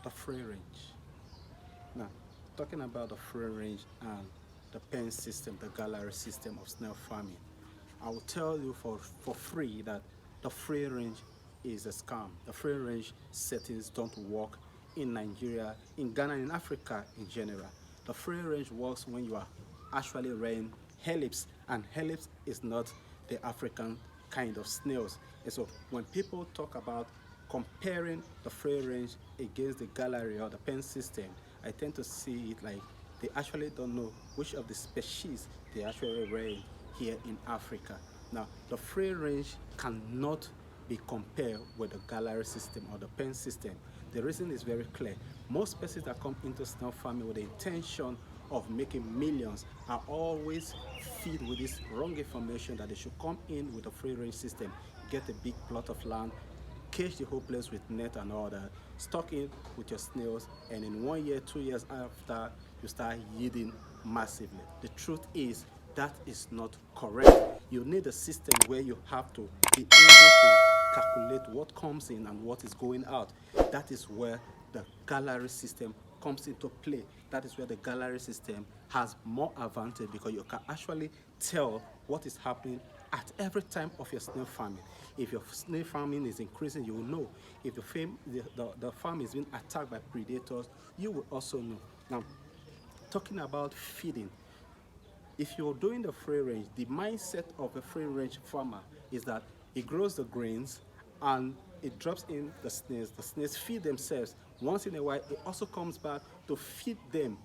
the free range. Now, talking about the free range and the pen system, the gallery system of snail farming, I will tell you for free that the free range is a scam. The free range settings don't work in Nigeria, in Ghana, in Africa in general. The free range works when you are actually rearing hellips, and hellips is not the African kind of snails. And so when people talk about comparing the free range against the gallery or the pen system, I tend to see it like they actually don't know which of the species they actually rear here in Africa. Now, the free range cannot be compared with the gallery system or the pen system. The reason is very clear. Most species that come into snail farming with the intention of making millions are always feed with this wrong information that they should come in with a free range system, get a big plot of land, cage the whole place with net and all that, stock in with your snails, and in 1 year, 2 years after, you start yielding massively. The truth is that is not correct. You need a system where you have to be able to calculate what comes in and what is going out. That is where the gallery system comes into play. That is where the gallery system has more advantage, because you can actually tell what is happening at every time of your snail farming. If your snail farming is increasing, you will know. If the farm is being attacked by predators, you will also know. Now, talking about feeding, if you're doing the free range, the mindset of a free range farmer is that he grows the grains and it drops in the snails. The snails feed themselves. Once in a while, it also comes back to feed them,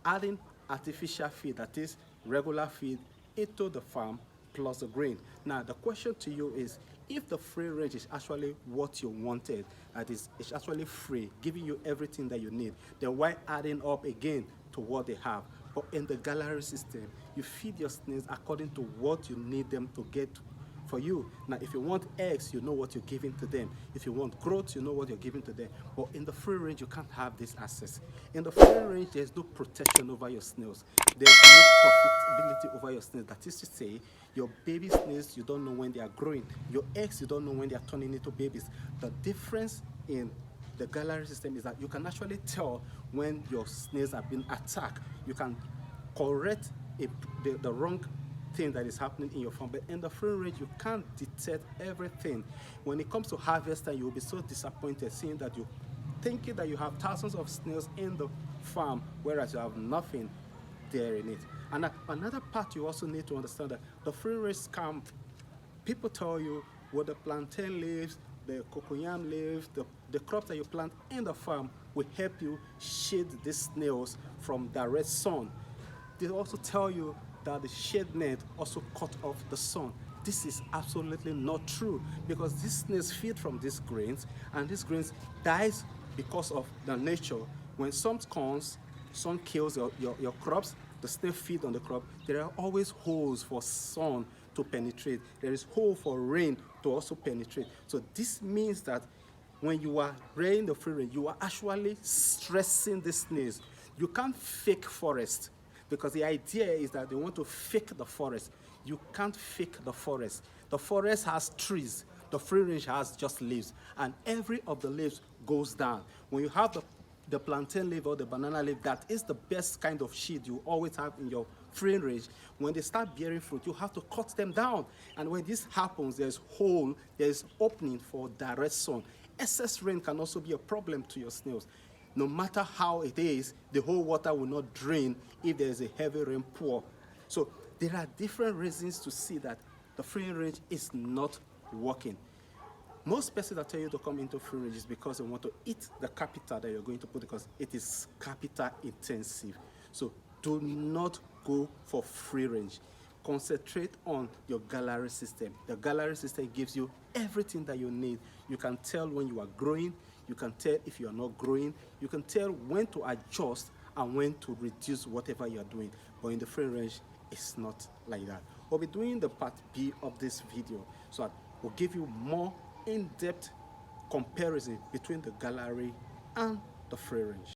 adding artificial feed, that is regular feed, into the farm plus the grain. Now, the question to you is, if the free range is actually what you wanted, that is, it's actually free, giving you everything that you need, then why adding up again to what they have? But in the gallery system, you feed your snails according to what you need them to get for you. Now, if you want eggs, you know what you're giving to them. If you want growth, you know what you're giving to them. But in the free range, you can't have this access. In the free range, there's no protection over your snails. There's no profitability over your snails. That is to say, your baby snails, you don't know when they are growing. Your eggs, you don't know when they are turning into babies. The difference in the gallery system is that you can actually tell when your snails are being attacked. You can correct the wrong thing that is happening in your farm. But in the free range, you can't detect everything. When it comes to harvest time, you will be so disappointed seeing that you thinking that you have thousands of snails in the farm, whereas you have nothing there in it. And another part you also need to understand, that the free range scam, people tell you with the plantain leaves, the cocoyam leaves, the crops that you plant in the farm will help you shade these snails from direct sun. They also tell you that the shade net also cut off the sun. This is absolutely not true, because these snails feed from these grains, and these grains dies because of the nature. When sun comes, sun kills your crops, the snail feed on the crop. There are always holes for sun to penetrate. There is hole for rain to also penetrate. So this means that when you are rearing the free range, you are actually stressing the snails. You can't fake forest, because the idea is that they want to fake the forest. You can't fake the forest. The forest has trees. The free range has just leaves, and every of the leaves goes down. When you have the plantain leaf or the banana leaf, that is the best kind of shade you always have in your free range. When they start bearing fruit, you have to cut them down. And when this happens, there's hole, there's opening for direct sun. Excess rain can also be a problem to your snails. No matter how it is, the whole water will not drain if there is a heavy rain pour. So there are different reasons to see that the free range is not working. Most persons that tell you to come into free range is because they want to eat the capital that you're going to put, because it is capital intensive. So do not go for free range. Concentrate on your gallery system. The gallery system gives you everything that you need. You can tell when you are growing. You can tell if you are not growing. You can tell when to adjust and when to reduce whatever you are doing. But in the free range, it's not like that. We'll be doing the part B of this video, so I will give you more in-depth comparison between the gallery and the free range.